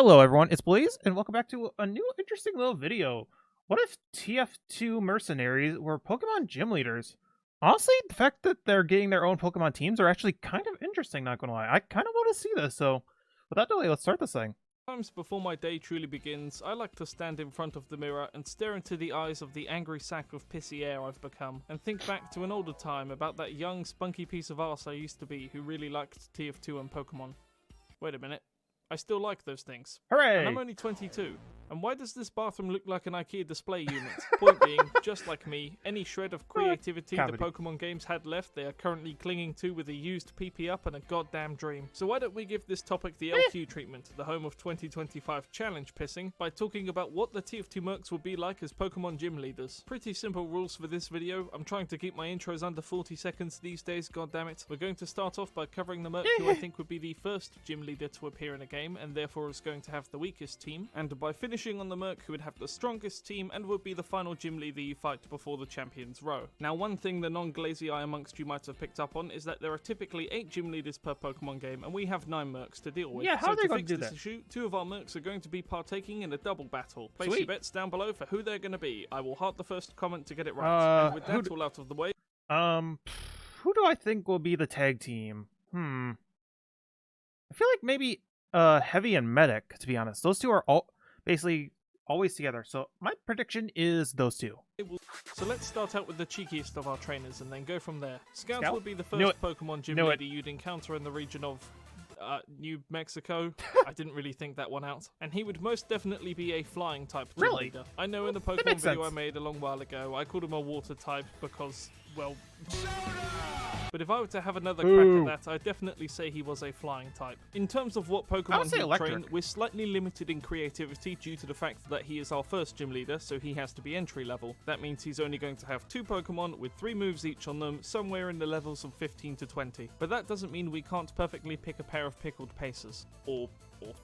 Hello everyone, it's Blaze, and welcome back to a new interesting little video. What if TF2 mercenaries were Pokemon gym leaders? Honestly, the fact that they're getting their own Pokemon teams are actually kind of interesting, not gonna lie. I kind of want to see this, so without delay, let's start this thing. Sometimes before my day truly begins, I like to stand in front of the mirror and stare into the eyes of the angry sack of pissy air I've become, and think back to an older time about that young, spunky piece of arse I used to be who really liked TF2 and Pokemon. Wait a minute. I still like those things. Hooray! And I'm only 22. And why does this bathroom look like an IKEA display unit? Point being, just like me, any shred of creativity the Pokemon games had left, they are currently clinging to with a used PP up and a goddamn dream. So why don't we give this topic the LQ treatment, the home of 2025 challenge pissing, by talking about what the TF2 mercs would be like as Pokemon gym leaders. Pretty simple rules for this video. I'm trying to keep my intros under 40 seconds these days, goddammit. We're going to start off by covering the merc who I think would be the first gym leader to appear in a game, and therefore is going to have the weakest team, and by finishing on the merc who would have the strongest team and would be the final gym leader you fight before the champions row. Now, one thing the non-glazy eye amongst you might have picked up on is that there are typically 8 gym leaders per Pokemon game, and we have 9 mercs to deal with. Yeah, how are they going to to do fix that? this issue, 2 of our mercs are going to be partaking in a double battle. Place Sweet. your bets down below for who they're going to be. I will heart the first comment to get it right. And with that all out of the way, who do I think will be the tag team? I feel like maybe Heavy and Medic, to be honest. Those two are all basically always together, so my prediction is those two. So let's start out with the cheekiest of our trainers and then go from there. Scout Scout? would be the Knew first it. Pokemon gym Knew leader you'd encounter in the region of New Mexico. I didn't really think that one out. And he would most definitely be a flying type gym Really? leader. I know in the That Pokemon makes video sense. I made a long while ago, I called him a water type because, well... But if I were to have another crack at that, I'd definitely say he was a flying type. In terms of what Pokemon say he electric. train, we're slightly limited in creativity due to the fact that he is our first gym leader, so he has to be entry level. That means he's only going to have 2 Pokemon with 3 moves each on them, somewhere in the levels of 15 to 20. But that doesn't mean we can't perfectly pick a pair of pickled pacers, or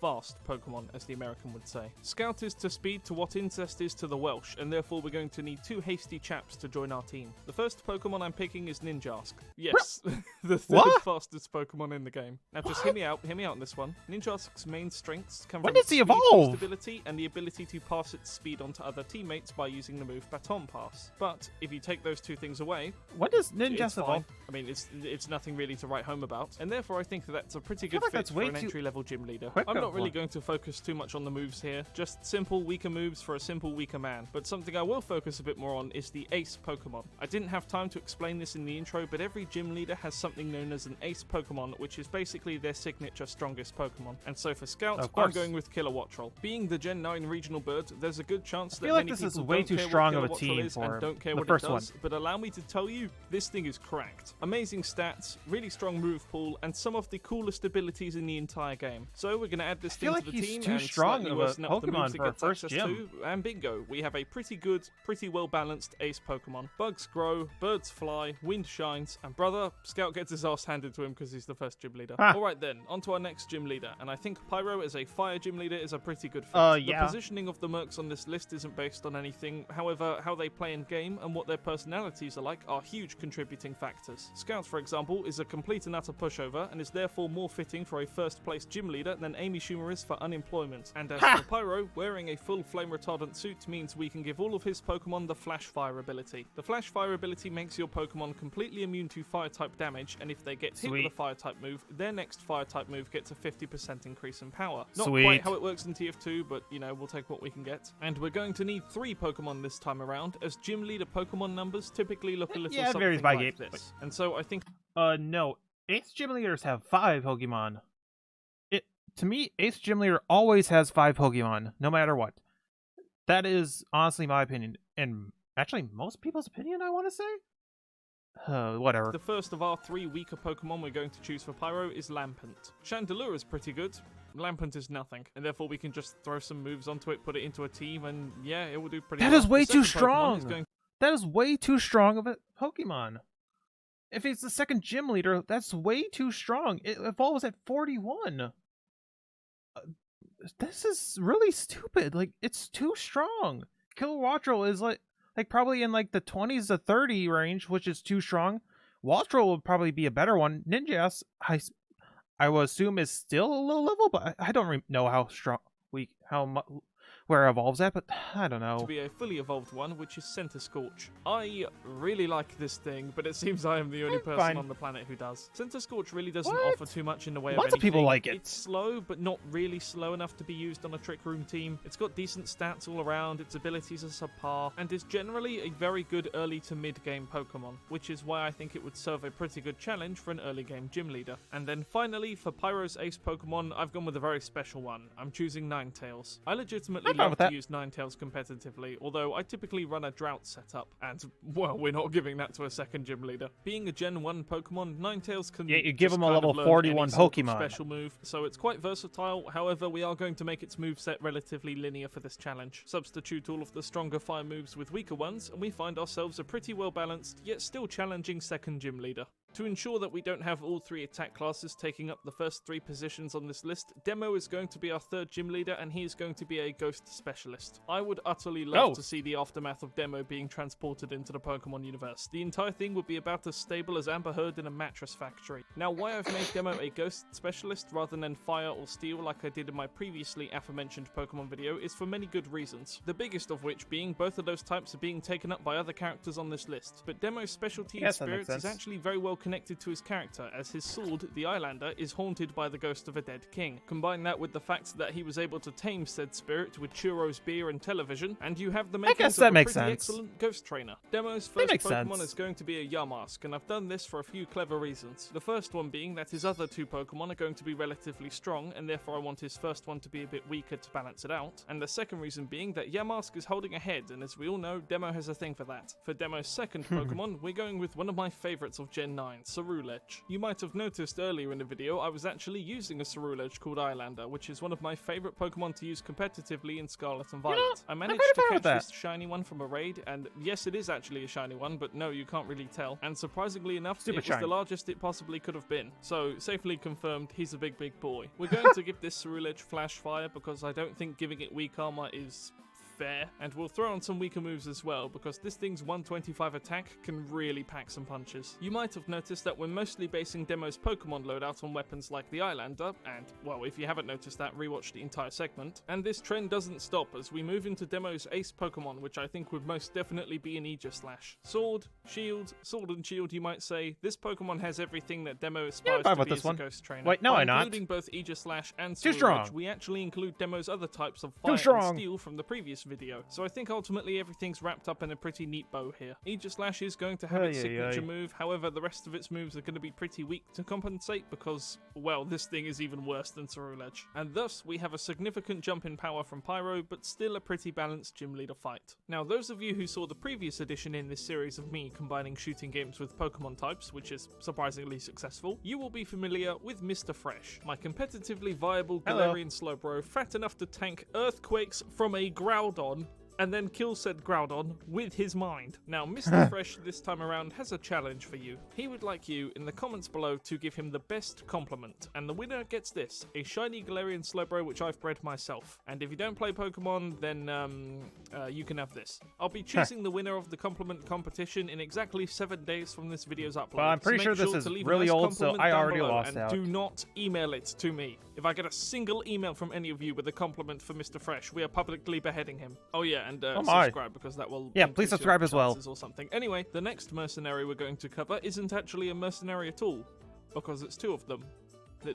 fast Pokemon, as the American would say. Scout is to speed to what incest is to the Welsh, and therefore we're going to need 2 hasty chaps to join our team. The first Pokemon I'm picking is Ninjask. Yes, the third fastest Pokemon in the game. Now just hear me out on this one. Ninjask's main strengths come When from does he its speed evolve? boost ability and the ability to pass its speed onto other teammates by using the move Baton Pass. But if you take those 2 things away, When does it's Ninja fine. evolve? I mean, it's nothing really to write home about, and therefore I think that's a pretty good like fit that's for way an too entry-level gym leader. quick I'm not of really one. going to focus too much on the moves here, just simple, weaker moves for a simple, weaker man. But something I will focus a bit more on is the ace Pokemon. I didn't have time to explain this in the intro, but every gym leader has something known as an ace Pokemon, which is basically their signature strongest Pokemon. And so for Scout, Of I'm course. going with Kilowattrel. Being the Gen 9 regional bird, there's a good chance that feel like many this is people way don't too care what strong of a Kilowattrel team is for and don't care the what first it does, one. but allow me to tell you, this thing is cracked. Amazing stats, really strong move pool, and some of the coolest abilities in the entire game. So we're going to add this feel thing like to the he's team too and strong slightly of a worsen up the Pokemon moves it for a gets first access gym. to, and bingo, we have a pretty good, pretty well-balanced ace Pokemon. Bugs grow, birds fly, wind shines, and brother, Scout gets his ass handed to him because he's the first gym leader. Ah. Alright then, on to our next gym leader, and I think Pyro as a fire gym leader is a pretty good fit. Yeah. The positioning of the mercs on this list isn't based on anything, however, how they play in game and what their personalities are like are huge contributing factors. Scout, for example, is a complete and utter pushover, and is therefore more fitting for a first-place gym leader than Amy Schumer is for unemployment. And as for Pyro, wearing a full flame retardant suit means we can give all of his Pokemon the Flash Fire ability. The Flash Fire ability makes your Pokemon completely immune to Fire-type damage, and if they get hit with a Fire-type move, their next Fire-type move gets a 50% increase in power. Not Sweet. quite how it works in TF2, but, you know, we'll take what we can get. And we're going to need 3 Pokemon this time around, as gym leader Pokemon numbers typically look a little Yeah, it something varies by like game. this. And so I think No. Ace Gym Leaders have 5 Pokemon. To me, Ace Gym Leader always has 5 Pokemon, no matter what. That is honestly my opinion, and actually most people's opinion, I want to say? Whatever. the first of our 3 weaker Pokemon we're going to choose for Pyro is Lampent. Chandelure is pretty good. Lampent is nothing, and therefore we can just throw some moves onto it, put it into a team, and yeah, it will do pretty well. That is way The too second Pokemon is strong! going That is way too strong of a Pokemon. If it's the second gym leader, that's way too strong. It evolves at 41. This is really stupid. Like, it's too strong. Kilowattrel is like probably in like the 20s to 30 range, which is too strong. Wattrel would probably be a better one. Ninjas, I will assume is still a low level, but I don't know how strong. where it evolves at, but I don't to know. be a fully evolved one, which is Center Scorch. I really like this thing, but it seems I am the only person fine. on the planet who does. Center Scorch really doesn't What? offer too much in the way of Lots anything. of people like it. It's slow, but not really slow enough to be used on a Trick Room team. It's got decent stats all around, its abilities are subpar, and is generally a very good early to mid-game Pokemon, which is why I think it would serve a pretty good challenge for an early game gym leader. And then finally, for Pyro's ace Pokemon, I've gone with a very special one. I'm choosing Ninetales. I legitimately love to use Ninetales competitively, although I typically run a drought setup, and, well, we're not giving that to a second gym leader. Being a Gen 1 Pokemon, Ninetales can you give him a level 41 41 Pokemon. Special move, so it's quite versatile. However, we are going to make its moveset relatively linear for this challenge. Substitute all of the stronger fire moves with weaker ones, and we find ourselves a pretty well-balanced, yet still challenging second gym leader. To ensure that we don't have all 3 attack classes taking up the first 3 positions on this list, Demo is going to be our 3rd gym leader, and he is going to be a ghost specialist. I would utterly love to see the aftermath of Demo being transported into the Pokemon universe. The entire thing would be about as stable as Amber Heard in a mattress factory. Now, why I've made Demo a ghost specialist rather than fire or steel like I did in my previously aforementioned Pokemon video is for many good reasons. The biggest of which being both of those types are being taken up by other characters on this list. But Demo's specialty in spirits is actually very well connected to his character, as his sword, the Eyelander, is haunted by the ghost of a dead king. Combine that with the fact that he was able to tame said spirit with churros, beer, and television, and you have the makings of a pretty excellent ghost trainer. Demo's first Pokemon is going to be a Yamask, and I've done this for a few clever reasons. The first one being that his other 2 Pokemon are going to be relatively strong, and therefore I want his first one to be a bit weaker to balance it out. And the second reason being that Yamask is holding ahead, and as we all know, Demo has a thing for that. For Demo's second Pokemon, we're going with one of my favourites of Gen 9, Cerulege. You might have noticed earlier in the video I was actually using a Cerulege called Eyelander, which is one of my favourite Pokemon to use competitively in Scarlet and Violet. I managed to catch this shiny one from a raid, and yes, it is actually a shiny one, but no, you can't really tell. And surprisingly enough, it was the largest it possibly could have been. So, safely confirmed, he's a big boy. We're going to give this Cerulege Flash Fire because I don't think giving it weak armor is fair, and we'll throw on some weaker moves as well, because this thing's 125 attack can really pack some punches. You might have noticed that we're mostly basing Demo's Pokemon loadout on weapons like the Eyelander, and, well, if you haven't noticed that, rewatch the entire segment. And this trend doesn't stop as we move into Demo's ace Pokemon, which I think would most definitely be an Aegislash. Sword, and shield, you might say. This Pokemon has everything that Demo aspires to be as a ghost trainer. Wait, no, I'm not. Including both Aegislash and Cerulege, we actually include Demo's other types of fire and steel from the previous video. So I think ultimately everything's wrapped up in a pretty neat bow here. Aegislash is going to have its signature move, however the rest of its moves are going to be pretty weak to compensate because, well, this thing is even worse than Cerulege. And thus we have a significant jump in power from Pyro, but still a pretty balanced gym leader fight. Now those of you who saw the previous edition in this series of me combining shooting games with Pokemon types, which is surprisingly successful, you will be familiar with Mr. Fresh, my competitively viable Galarian Slowbro, fat enough to tank earthquakes from a Groudon and then kill said Groudon with his mind. Now, Mr. Fresh this time around has a challenge for you. He would like you, in the comments below, to give him the best compliment, and the winner gets this, a shiny Galarian Slowbro which I've bred myself. And if you don't play Pokemon, then you can have this. I'll be choosing the winner of the compliment competition in exactly 7 days from this video's upload. Well, I'm pretty sure this is really old, so I already lost out. Do not email it to me. If I get a single email from any of you with a compliment for Mr. Fresh, we are publicly beheading him. Oh yeah, and subscribe because that will please subscribe as well or something. Anyway, the next mercenary we're going to cover isn't actually a mercenary at all because it's 2 of them.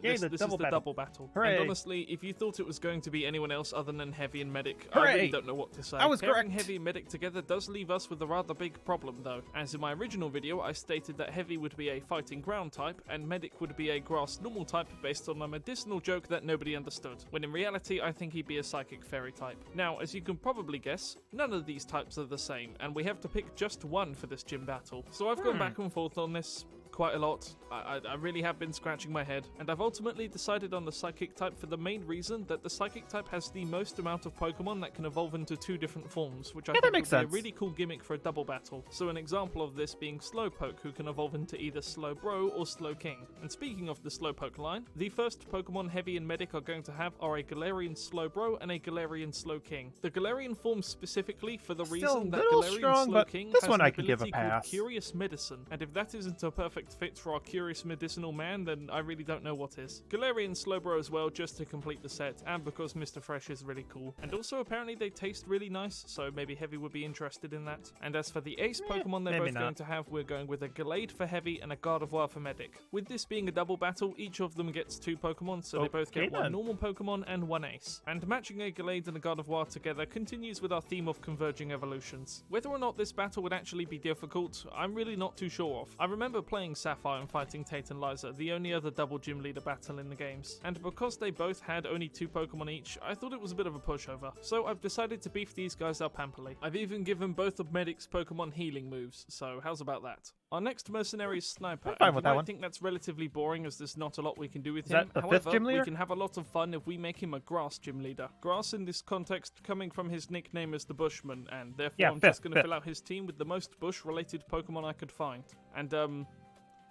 This is the double battle. Hooray. And honestly, if you thought it was going to be anyone else other than Heavy and Medic, Hooray. I really don't know what to say. I was Pairing correct. Heavy and Medic together does leave us with a rather big problem though, as in my original video I stated that Heavy would be a fighting ground type and Medic would be a grass normal type based on a medicinal joke that nobody understood, when in reality I think he'd be a psychic fairy type. Now, as you can probably guess, none of these types are the same, and we have to pick just one for this gym battle. So I've gone back and forth on this quite a lot. I really have been scratching my head, and I've ultimately decided on the Psychic type for the main reason that the Psychic type has the most amount of Pokemon that can evolve into 2 different forms, which I think would be a really cool gimmick for a double battle. So an example of this being Slowpoke, who can evolve into either Slowbro or Slowking. And speaking of the Slowpoke line, the first Pokemon Heavy and Medic are going to have are a Galarian Slowbro and a Galarian Slowking. The Galarian form specifically for the reason that Galarian Slowking has an ability called Curious Medicine, and if that isn't a perfect perfect fit for our curious medicinal man, then I really don't know what is. Galarian Slowbro as well, just to complete the set, and because Mr. Fresh is really cool. And also apparently they taste really nice, so maybe Heavy would be interested in that. And as for the ace Pokemon they're both going to have, we're going with a Gallade for Heavy and a Gardevoir for Medic. With this being a double battle, each of them gets 2 Pokemon, so they both get one normal Pokemon and one ace. And matching a Gallade and a Gardevoir together continues with our theme of converging evolutions. Whether or not this battle would actually be difficult, I'm really not too sure of. I remember playing Sapphire and fighting Tate and Liza, the only other double gym leader battle in the games. And because they both had only 2 Pokemon each, I thought it was a bit of a pushover. So I've decided to beef these guys up amply. I've even given both of Medic's Pokemon healing moves, so how's about that? Our next mercenary is Sniper, and you might think that's relatively boring as there's not a lot we can do with him. However, we can have a lot of fun if we make him a grass gym leader. Grass in this context coming from his nickname as the Bushman, and therefore I'm just going to fill out his team with the most bush-related Pokemon I could find. And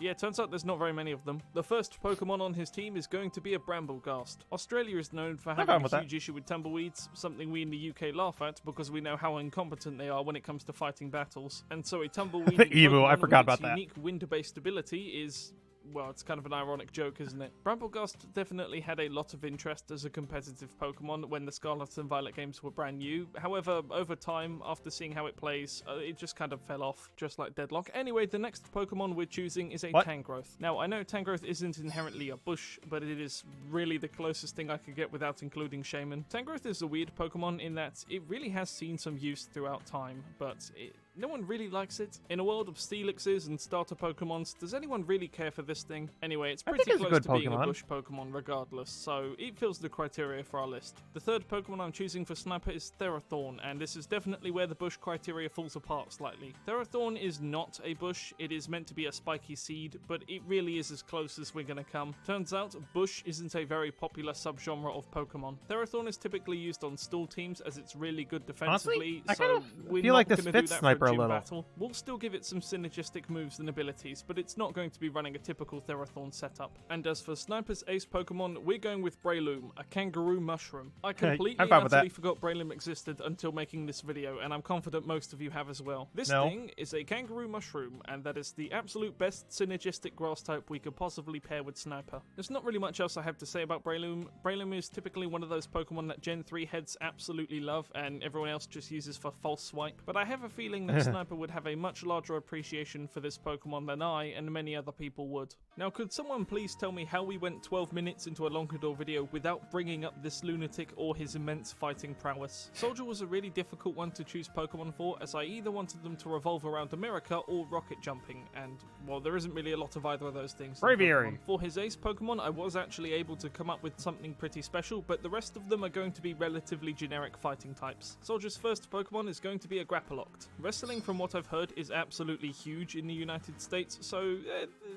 yeah, it turns out there's not very many of them. The first Pokemon on his team is going to be a Brambleghast. Australia is known for having a huge issue with tumbleweeds, something we in the UK laugh at because we know how incompetent they are when it comes to fighting battles. And so a tumbleweed I forgot about that. Unique wind-based ability is... well, it's kind of an ironic joke, isn't it? Brambleghast definitely had a lot of interest as a competitive Pokemon when the Scarlet and Violet games were brand new. However, over time, after seeing how it plays, it just kind of fell off, just like Deadlock. Anyway, the next Pokemon we're choosing is a Tangrowth. Now, I know Tangrowth isn't inherently a bush, but it is really the closest thing I could get without including Shaman. Tangrowth is a weird Pokemon in that it really has seen some use throughout time, but no one really likes it. In a world of Steelixes and starter Pokemons, does anyone really care for this thing? Anyway, it's pretty close to being a bush Pokemon regardless, so it fills the criteria for our list. The third Pokemon I'm choosing for Sniper is Therathorn, and this is definitely where the bush criteria falls apart slightly. Therathorn is not a bush, it is meant to be a spiky seed, but it really is as close as we're gonna come. Turns out, bush isn't a very popular subgenre of Pokemon. Therathorn is typically used on stool teams as it's really good defensively, honestly, so we're feel not like this gonna do fits that Sniper for a a gym little. battle. We'll still give it some synergistic moves and abilities, but it's not going to be running a typical Therathorn setup. And as for Sniper's ace Pokemon, we're going with Breloom, a kangaroo mushroom. I completely and utterly forgot Breloom existed until making this video, and I'm confident most of you have as well. This thing is a kangaroo mushroom, and that is the absolute best synergistic grass type we could possibly pair with Sniper. There's not really much else I have to say about Breloom. Breloom is typically one of those Pokemon that Gen 3 heads absolutely love, and everyone else just uses for false swipe, but I have a feeling that Sniper would have a much larger appreciation for this Pokemon than I and many other people would. Now, could someone please tell me how we went 12 minutes into a Lon'qudor video without bringing up this lunatic or his immense fighting prowess? Soldier was a really difficult one to choose Pokemon for, as I either wanted them to revolve around America or rocket jumping, and, well, there isn't really a lot of either of those things. Braviary. For his ace Pokemon, I was actually able to come up with something pretty special, but the rest of them are going to be relatively generic fighting types. Soldier's first Pokemon is going to be a Grapploct. Wrestling, from what I've heard, is absolutely huge in the United States, so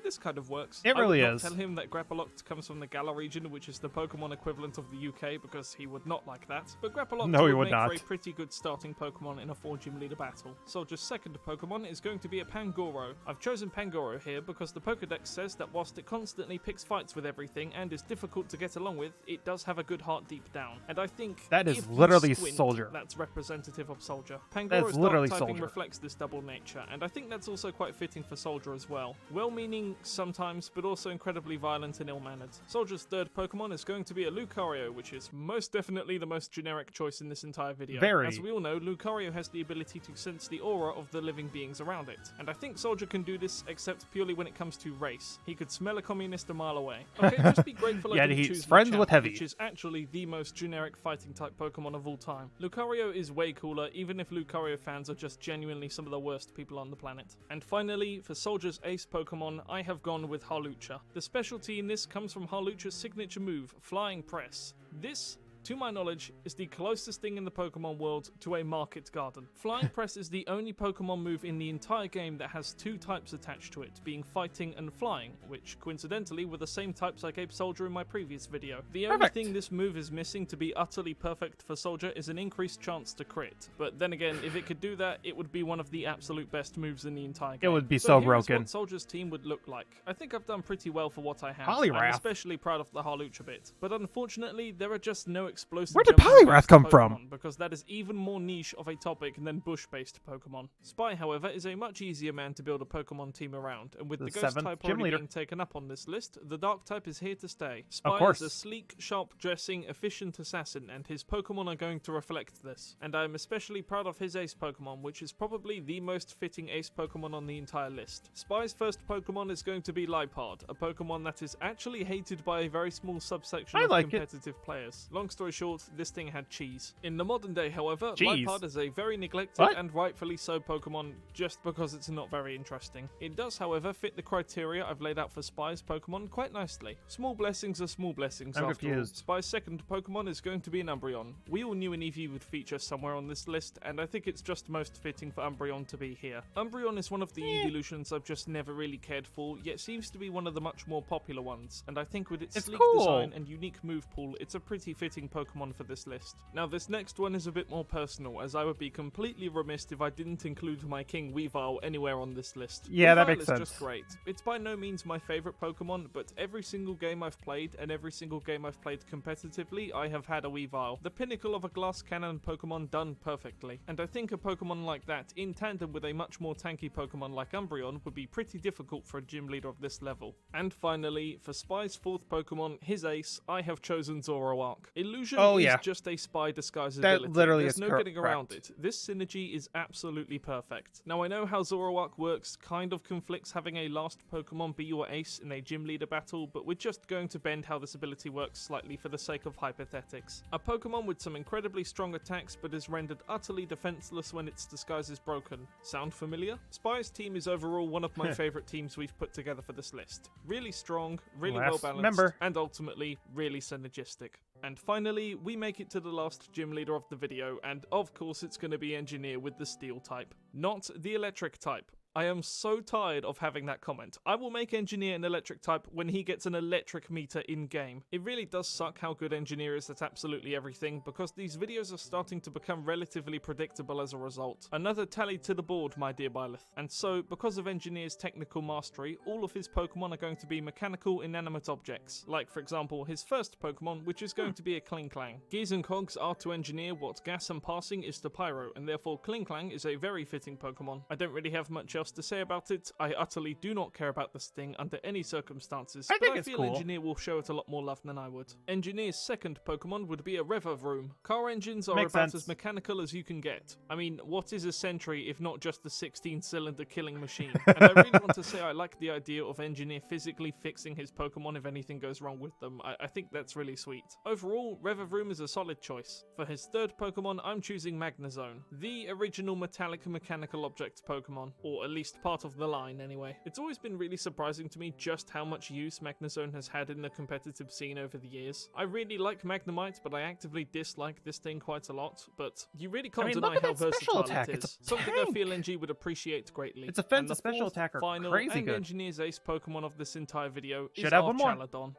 this kind of works. It really is. I would not tell him that Grapploct comes from the Galar region, which is the Pokemon equivalent of the UK, because he would not like that. But Grapploct would make for a pretty good starting Pokemon in a 4-gym leader battle. Soldier's second Pokemon is going to be a Pangoro. I've chosen Pangoro here because the Pokedex says that whilst it constantly picks fights with everything and is difficult to get along with, it does have a good heart deep down. And I think that is literally Soldier. That's representative of Soldier. Pangoro's dark typing reflects this double nature, and I think that's also quite fitting for Soldier as well. Well-meaning sometimes, but also incredibly violent and ill-mannered. Soldier's third Pokemon is going to be a Lucario, which is most definitely the most generic choice in this entire video. As we all know, Lucario has the ability to sense the aura of the living beings around it, and I think Soldier can do this except purely when it comes to race. He could smell a communist a mile away. Okay, just be grateful I didn't choose friends with Heavy, which is actually the most generic fighting type Pokemon of all time. Lucario is way cooler, even if Lucario fans are just genuinely some of the worst people on the planet. And finally, for Soldier's ace Pokemon, I have gone with Hawlucha. The specialty in this comes from Hawlucha's signature move, Flying Press. This, to my knowledge, is the closest thing in the Pokemon world to a market garden. Flying Press is the only Pokemon move in the entire game that has 2 types attached to it, being fighting and flying, which coincidentally were the same types I gave Soldier in my previous video. The only thing this move is missing to be utterly perfect for Soldier is an increased chance to crit. But then again, if it could do that, it would be one of the absolute best moves in the entire game. It would be so broken. Here's what Soldier's team would look like. I think I've done pretty well for what I have. I'm especially proud of the Hawlucha bit. But unfortunately, there are just no explosive. Where did jumping Poliwrath based come Pokemon, from? Because that is even more niche of a topic than bush-based Pokemon. Spy, however, is a much easier man to build a Pokemon team around, and with the Ghost 7th type gym already leader. being taken up on this list, the Dark type is here to stay. Spy course. is a sleek, sharp-dressing, efficient assassin, and his Pokemon are going to reflect this. And I am especially proud of his Ace Pokemon, which is probably the most fitting Ace Pokemon on the entire list. Spy's first Pokemon is going to be Liepard, a Pokemon that is actually hated by a very small subsection of competitive players. Long story short, this thing had cheese. In the modern day, however, Liepard is a very neglected and rightfully so Pokemon just because it's not very interesting. It does, however, fit the criteria I've laid out for Spy's Pokemon quite nicely. Small blessings are small blessings after all. Spy's second Pokemon is going to be an Umbreon. We all knew an Eevee would feature somewhere on this list, and I think it's just most fitting for Umbreon to be here. Umbreon is one of the evolutions I've just never really cared for, yet seems to be one of the much more popular ones, and I think with its sleek design and unique move pool, it's a pretty fitting Pokemon for this list. Now this next one is a bit more personal, as I would be completely remiss if I didn't include my King Weavile anywhere on this list. Yeah, Weavile that makes is sense. just great. It's by no means my favourite Pokemon, but every single game I've played, and every single game I've played competitively, I have had a Weavile. The pinnacle of a glass cannon Pokemon done perfectly. And I think a Pokemon like that, in tandem with a much more tanky Pokemon like Umbreon, would be pretty difficult for a gym leader of this level. And finally, for Spy's fourth Pokemon, his ace, I have chosen Zoroark. Illusion is just a Spy disguise ability. There's no getting around it. This synergy is absolutely perfect. Now I know how Zoroark works kind of conflicts having a last Pokemon be your ace in a gym leader battle, but we're just going to bend how this ability works slightly for the sake of hypothetics. A Pokemon with some incredibly strong attacks but is rendered utterly defenseless when its disguise is broken. Sound familiar? Spy's team is overall one of my favourite teams we've put together for this list. Really strong, really well balanced, and ultimately really synergistic. And finally, we make it to the last gym leader of the video, and of course it's going to be Engineer with the Steel type, not the Electric type. I am so tired of having that comment. I will make Engineer an electric type when he gets an electric meter in-game. It really does suck how good Engineer is at absolutely everything, because these videos are starting to become relatively predictable as a result. Another tally to the board, my dear Byleth. And so, because of Engineer's technical mastery, all of his Pokemon are going to be mechanical inanimate objects. Like, for example, his first Pokemon, which is going to be a Klinklang. Gears and Cogs are to Engineer what Gas and Passing is to Pyro, and therefore Klinklang is a very fitting Pokemon. I don't really have much else to say about it. I utterly do not care about this thing under any circumstances, but I feel Engineer will show it a lot more love than I would. Engineer's second Pokemon would be a Revavroom. Car engines are about as mechanical as you can get. I mean, what is a Sentry if not just a 16-cylinder killing machine? And I really want to say I like the idea of Engineer physically fixing his Pokemon if anything goes wrong with them. I think that's really sweet. Overall, Revavroom is a solid choice. For his third Pokemon, I'm choosing Magnezone, the original metallic mechanical object Pokemon, or at least part of the line anyway. It's always been really surprising to me just how much use Magnezone has had in the competitive scene over the years. I really like Magnemite, but I actively dislike this thing quite a lot, but you really can't deny how versatile it is. Something I feel NG would appreciate greatly. Its offense and special attack are final crazy and good. Engineer's ace Pokemon of this entire video is have our one more. Chaladon.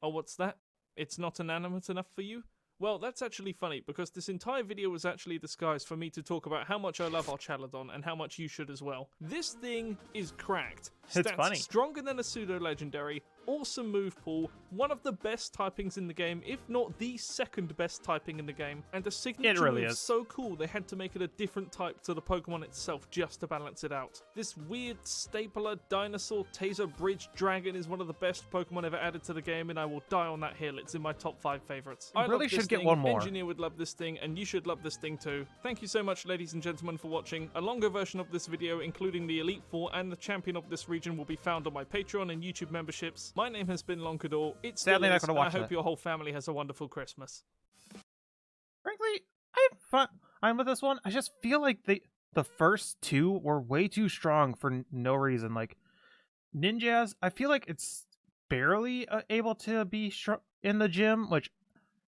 Oh, what's that? It's not inanimate enough for you? Well, that's actually funny, because this entire video was actually a disguise for me to talk about how much I love our Chaladon, and how much you should as well. This thing is cracked. It's Stats funny. Stronger than a pseudo-legendary, awesome move pool, one of the best typings in the game, if not the second best typing in the game, and a signature move so cool they had to make it a different type to the Pokemon itself just to balance it out. This weird stapler dinosaur taser bridge dragon is one of the best Pokemon ever added to the game, and I will die on that hill. It's in my top 5 favorites. I really should get one more. Engineer would love this thing, and you should love this thing too. Thank you so much, ladies and gentlemen, for watching. A longer version of this video, including the Elite Four and the champion of this region, will be found on my Patreon and YouTube memberships. My name has been Lon'qudor. It's sadly not going to watch I hope your whole family has a wonderful Christmas. Frankly, I'm with this one. I just feel like the first two were way too strong for no reason. Like Ninja's, I feel like it's barely able to be in the gym, which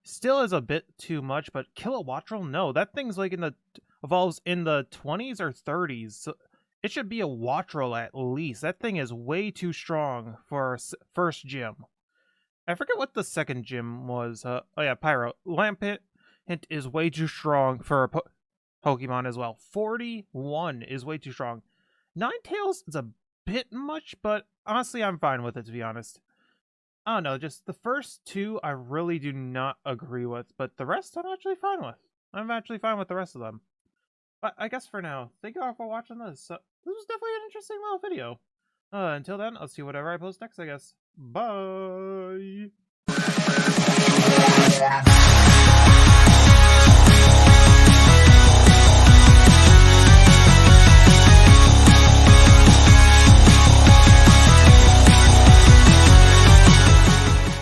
still is a bit too much. But Kilowattrel, no, that thing's like evolves in the 20s or 30s. So it should be a Wattrel at least. That thing is way too strong for first gym. I forget what the second gym was. Oh yeah, Pyro. Lampent is way too strong for a Pokemon as well. 41 is way too strong. Ninetales is a bit much, but honestly, I'm fine with it, to be honest. I don't know, just the first two I really do not agree with, but the rest I'm actually fine with. I'm actually fine with the rest of them. But I guess for now, thank you all for watching this. This was definitely an interesting little video. Until then, I'll see whatever I post next, I guess. Bye!